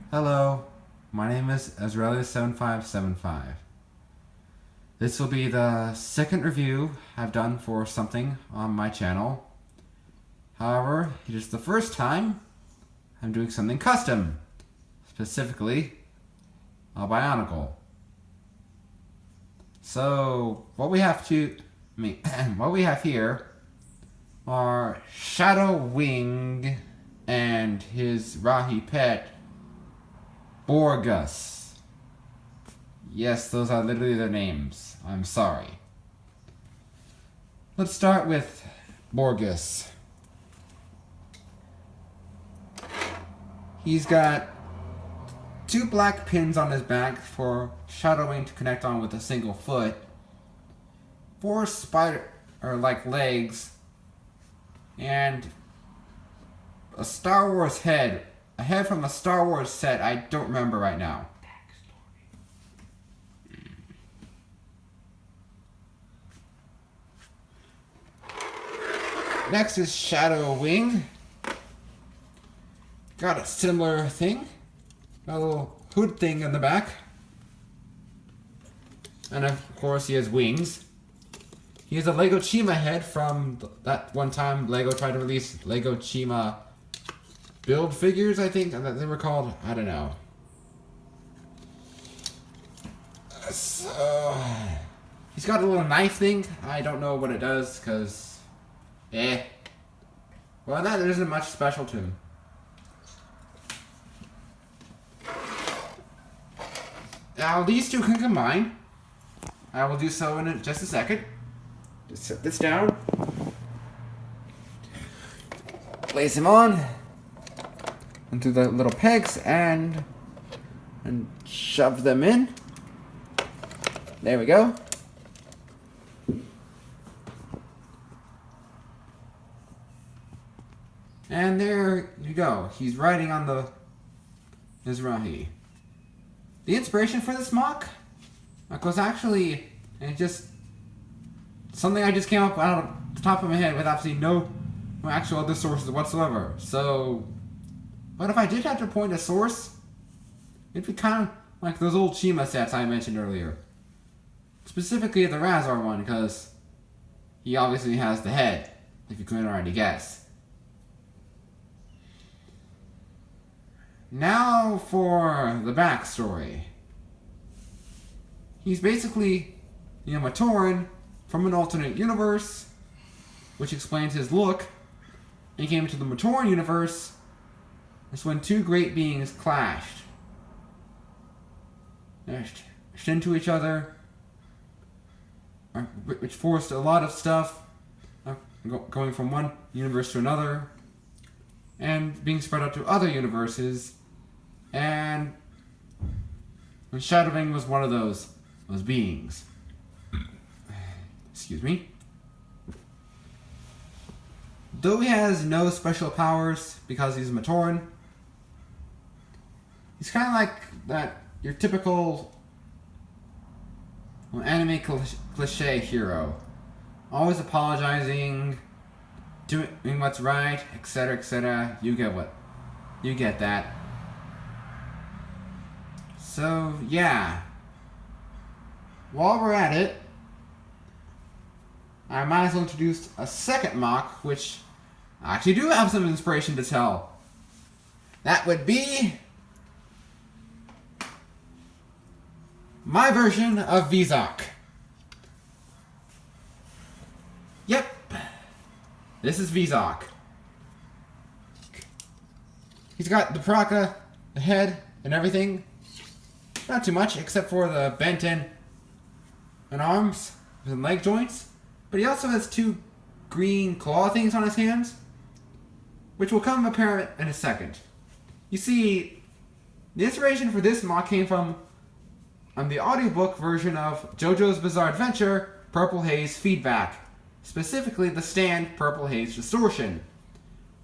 Hello, my name is Azraelius7575. This will be the second review I've done for something on my channel. However, it is the first time I'm doing something custom, specifically a Bionicle. So, what we have here are Shadow Wing and his Rahi pet, Borgus. Yes, those are literally their names. I'm sorry. Let's start with Borgus. He's got 2 black pins on his back for Shadow Wing to connect on with a single foot. 4 spider-like legs. And a Star Wars head. A head from a Star Wars set I don't remember right now. Next is Shadow Wing. Got a similar thing. Got a little hood thing in the back. And of course he has wings. He has a Lego Chima head from that one time Lego tried to release Lego Chima build figures, I think that they were called. I don't know. So he's got a little knife thing. I don't know what it does, cause well, there isn't much special to him. Now these two can combine. I will do so in just a second. Just set this down. Place him on into the little pegs and shove them in. There we go. And there you go. He's riding on the Mizrahi. The inspiration for this mock was actually just something I just came up out of the top of my head with absolutely no actual other sources whatsoever. So, but if I did have to point a source, it'd be kind of like those old Chima sets I mentioned earlier. Specifically the Razar one, because he obviously has the head, if you couldn't already guess. Now for the backstory. He's basically a Matoran from an alternate universe, which explains his look. And he came into the Matoran universe. That's when 2 great beings clashed. They smashed into each other, which forced a lot of stuff going from one universe to another, and being spread out to other universes. And Shadow Wing was one of those beings. Excuse me. Though he has no special powers because he's a Matoran, he's kind of like that your typical anime cliche hero. Always apologizing, doing what's right, etc., etc. You get that. So, yeah. While we're at it, I might as well introduce a second mock, which I actually do have some inspiration to tell. That would be my version of Vizok. Yep. This is Vizok. He's got the Paraka, the head, and everything. Not too much, except for the bent end and arms and leg joints. But he also has 2 green claw things on his hands, which will come apparent in a second. You see, the inspiration for this mock came from the audiobook version of JoJo's Bizarre Adventure, Purple Haze Feedback. Specifically the stand Purple Haze Distortion,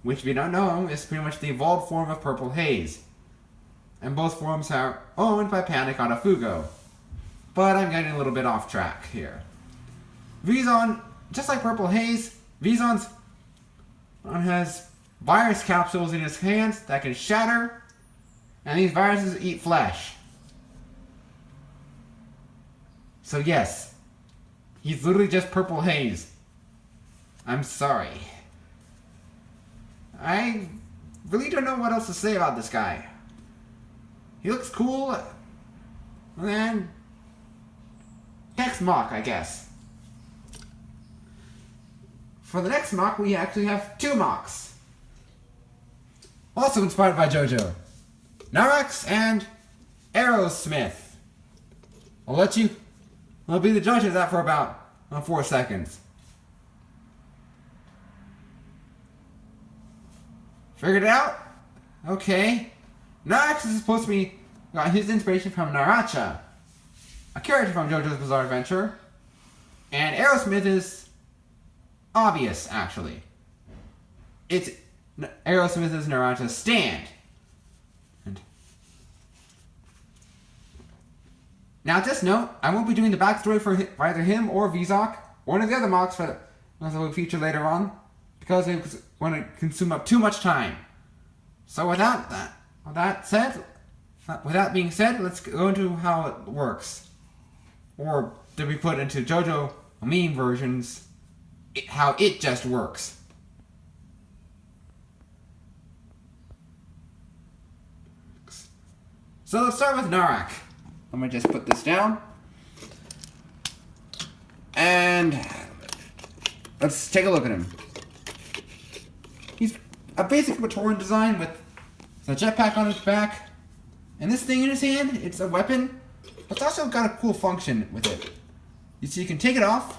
which if you don't know is pretty much the evolved form of Purple Haze. And both forms are owned by Panic on a Fugo. But I'm getting a little bit off track here. Vizon, just like Purple Haze, Vizon's has virus capsules in his hands that can shatter And these viruses eat flesh. So yes, he's literally just purple haze. I'm sorry. I really don't know what else to say about this guy. He looks cool. And then next mock, I guess. For the next mock, we actually have 2 mocks. Also inspired by JoJo. Narax and Aerosmith. I'll be the judge of that for about 4 seconds. Figured it out? Okay. Narax is supposed to be got his inspiration from Naracha, a character from JoJo's Bizarre Adventure. And Aerosmith is obvious, actually. It's Aerosmith is Naracha's stand. And now, just note, I won't be doing the backstory for either him or Vizok, or one of the other mocks that will feature later on, because it want to consume up too much time. So with that being said, let's go into how it works. Or to be put into JoJo meme versions, how it just works. So let's start with Narak. I'm going to just put this down. And let's take a look at him. He's a basic Matoran design with a jetpack on his back. And this thing in his hand, it's a weapon, but it's also got a cool function with it. You see, you can take it off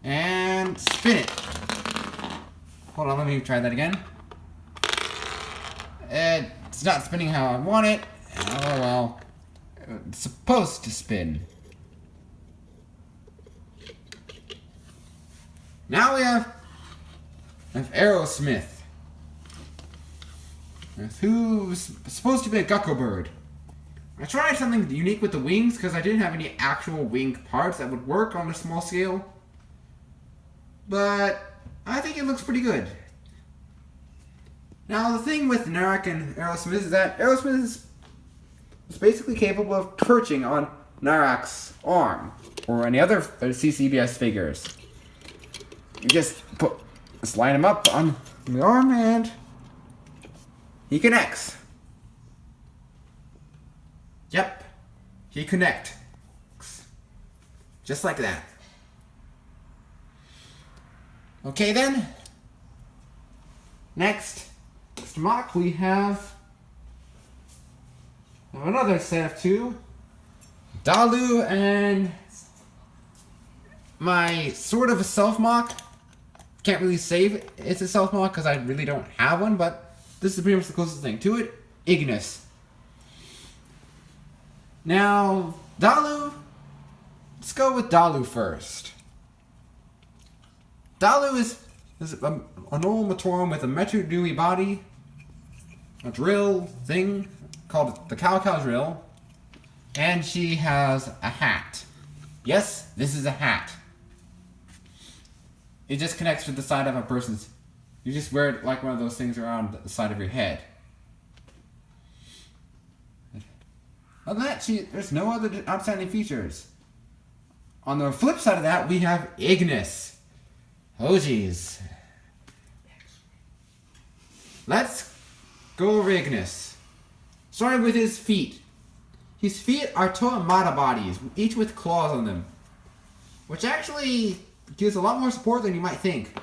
and spin it. Hold on, let me try that again. It's not spinning how I want it. Oh well. It's supposed to spin. Now we have Aerosmith, who's supposed to be a Gecko bird. I tried something unique with the wings because I didn't have any actual wing parts that would work on a small scale. But I think it looks pretty good. Now the thing with Narak and Aerosmith is that Aerosmith is basically capable of perching on Narak's arm or any other CCBS figures. You just line him up on the arm and he connects. Yep, he connects. Just like that. Okay then. Next mock we have another set of 2. Dalu and my sort of a self-mock. Can't really say it's a self-mock because I really don't have one, but this is pretty much the closest thing to it. Ignis. Now, Dalu. Let's go with Dalu first. Dalu is a normal Matoran with a Metro Dewey body, a drill thing called the Cow Drill, and she has a hat. Yes, this is a hat. It just connects to the side of a person's. You just wear it like one of those things around the side of your head. Other than that, there's no other outstanding features. On the flip side of that, we have Ignis. Oh geez. Let's go over Ignis. Starting with his feet. His feet are Toamata bodies, each with claws on them, which actually gives a lot more support than you might think.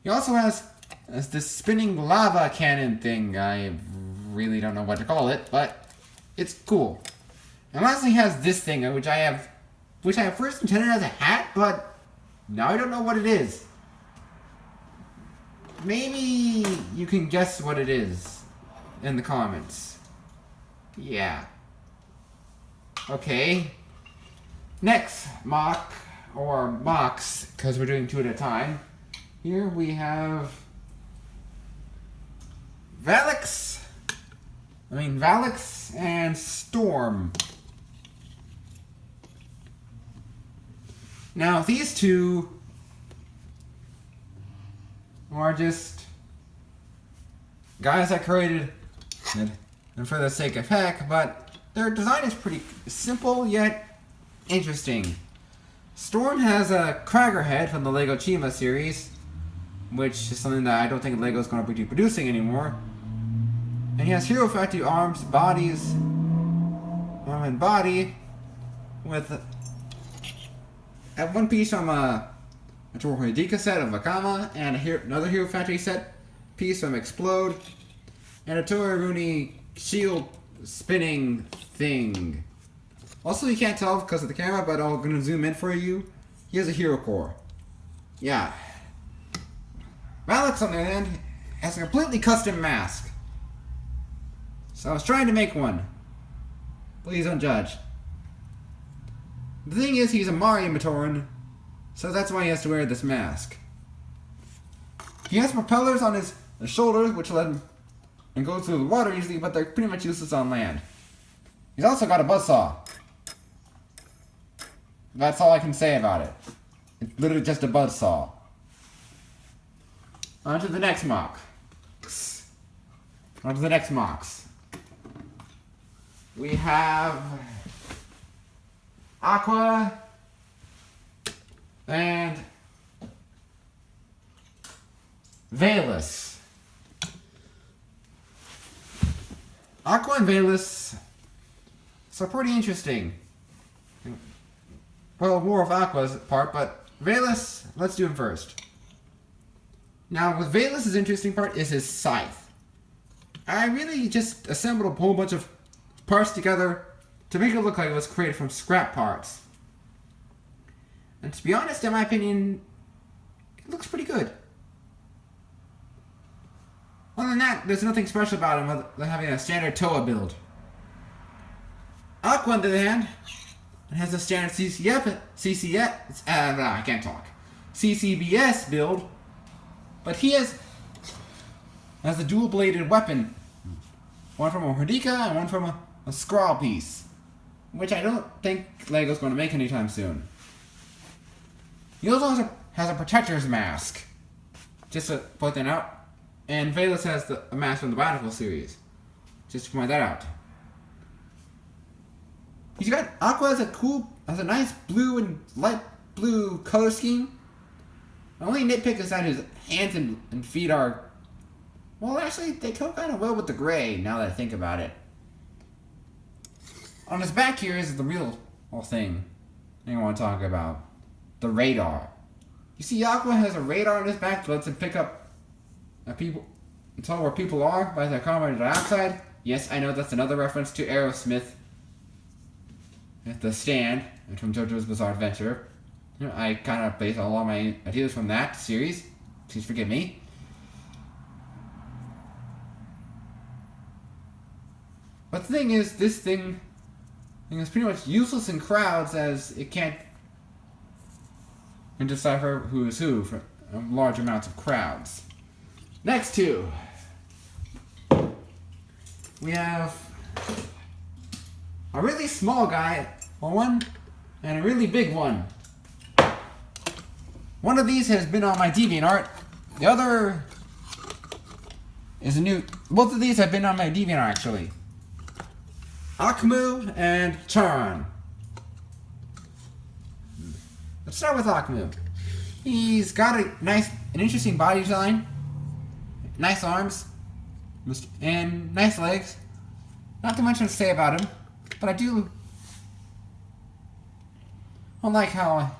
He also has this spinning lava cannon thing. I really don't know what to call it, but it's cool. And lastly, he has this thing, which I first intended as a hat, but now I don't know what it is. Maybe you can guess what it is in the comments. Yeah. Okay. Next mock, or mocks, because we're doing 2 at a time. Here we have Valix and Storm. Now these 2 are just guys I created and for the sake of heck, but their design is pretty simple yet interesting. Storm has a Cragger head from the Lego Chima series, which is something that I don't think Lego is going to be producing anymore. And he has Hero Factory arms, bodies, arm and body, with one piece from a Toru Hideka set of Akama, and another Hero Factory set piece from Explode, and a Toraruni shield spinning thing. Also, you can't tell because of the camera, but I'm going to zoom in for you. He has a Hero Core. Yeah. Malix, on the other hand, has a completely custom mask. So I was trying to make one. Please don't judge. The thing is, he's a Mario Matoran, so that's why he has to wear this mask. He has propellers on his shoulders, which let him and go through the water easily, but they're pretty much useless on land. He's also got a buzzsaw. That's all I can say about it. It's literally just a buzzsaw. On to the next mock. On to the next mocks. We have Aqua and Valus. Aqua and Valus are pretty interesting. Well, more of Aqua's part, but Valus, let's do him first. Now, with Valus' interesting part is his scythe. I really just assembled a whole bunch of parts together to make it look like it was created from scrap parts. And to be honest, in my opinion, it looks pretty good. Other than that, there's nothing special about him other than having a standard Toa build. Aqua, on the other hand, has a standard CCBS build, but he has a dual-bladed weapon. One from a Hideka and one from a scrawl piece, which I don't think Lego's going to make anytime soon. He also has a protector's mask, just to point that out. And Valus has a mask from the Bionicle series, just to point that out. He's got Aqua has a nice blue and light blue color scheme. The only nitpick is that his hands and feet are, well, actually, they go kind of well with the gray, now that I think about it. On his back here is the real thing I want to talk about. The radar. You see, Aqua has a radar on his back that lets him pick up tell where people are by their carbon dioxide. Yes, I know that's another reference to Aerosmith at the Stand from JoJo's Bizarre Adventure. I kind of based all my ideas from that series. Please forgive me. But the thing is, this thing is pretty much useless in crowds, as it can't decipher who is who for large amounts of crowds. Next two, we have a really small guy, one, and a really big one. One of these has been on my DeviantArt. The other is a new. Both of these have been on my DeviantArt, actually. Akmu and Charon. Let's start with Akmu. He's got an interesting body design, nice arms, and nice legs. Not too much to say about him, but I do like how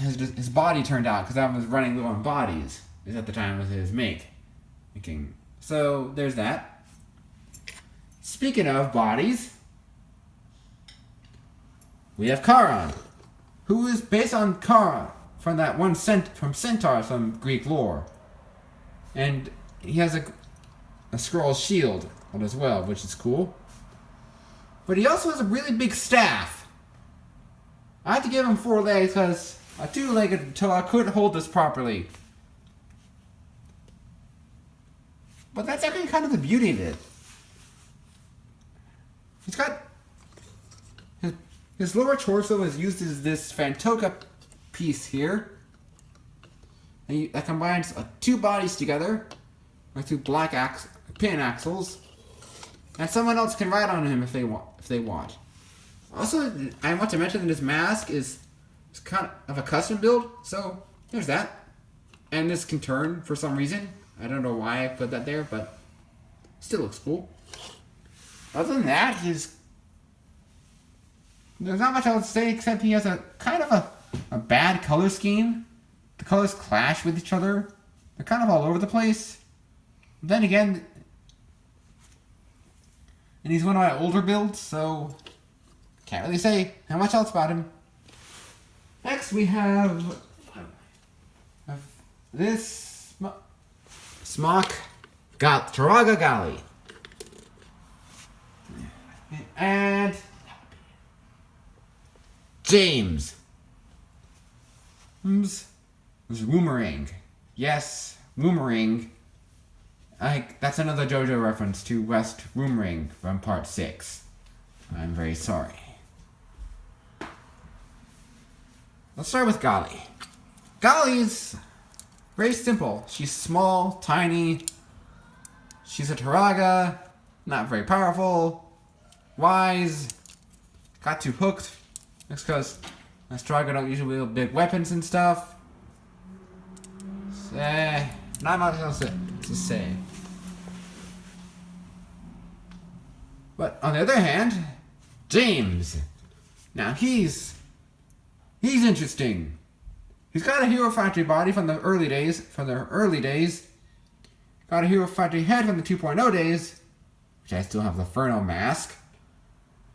his body turned out, because I was running low on bodies at the time with his making. So there's that. Speaking of bodies, we have Charon, who is based on Charon from that one from Centaur from Greek lore, and he has a scroll shield as well, which is cool. But he also has a really big staff. I had to give him 4 legs because a 2-legged Toa couldn't hold this properly. But that's actually kind of the beauty of it. He's got his lower torso is used as this Fantoka piece here. And that combines 2 bodies together, with 2 black pin axles, and someone else can ride on him if they want. Also, I want to mention that his mask is kind of a custom build, so there's that. And this can turn for some reason. I don't know why I put that there, but still looks cool. Other than that, there's not much else to say except he has a kind of a bad color scheme. The colors clash with each other. They're kind of all over the place. Then again, and he's one of my older builds, so can't really say how much else about him. Next we have this Smock Turaga Gali. And James. Woomerang. Yes, Woomerang. That's another JoJo reference to West Woomerang from Part 6. I'm very sorry. Let's start with Gali. Gali's very simple. She's small, tiny. She's a Turaga. Not very powerful. Wise. Got 2 hooked. That's because Turaga don't usually wield big weapons and stuff. Not much else to say. But on the other hand, James. Now he's interesting. He's got a Hero Factory body from the early days. Got a Hero Factory head from the 2.0 days, which I still have the Inferno mask.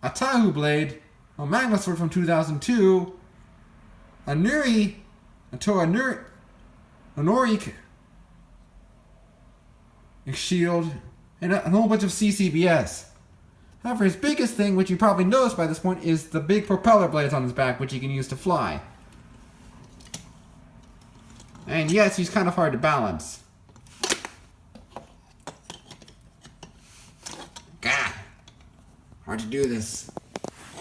A Tahu blade, a Magma sword from 2002. A Nori shield, and a whole bunch of CCBS. However, his biggest thing, which you probably noticed by this point, is the big propeller blades on his back, which he can use to fly. And yes, he's kind of hard to balance. God, hard to do this.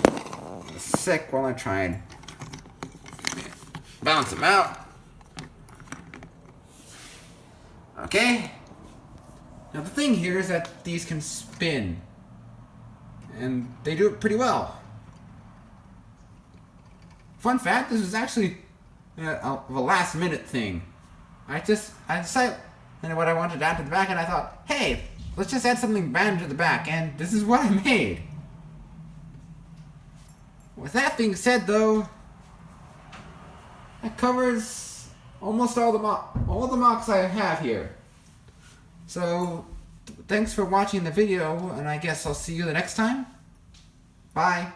I'm sick while I try and balance him out. Okay. Now the thing here is that these can spin. And they do it pretty well. Fun fact, this was actually a last minute thing. I decided what I wanted to add to the back, and I thought, hey, let's just add something random to the back, and this is what I made. With that being said, though, that covers almost all the mocks I have here. So, thanks for watching the video, and I guess I'll see you the next time. Bye.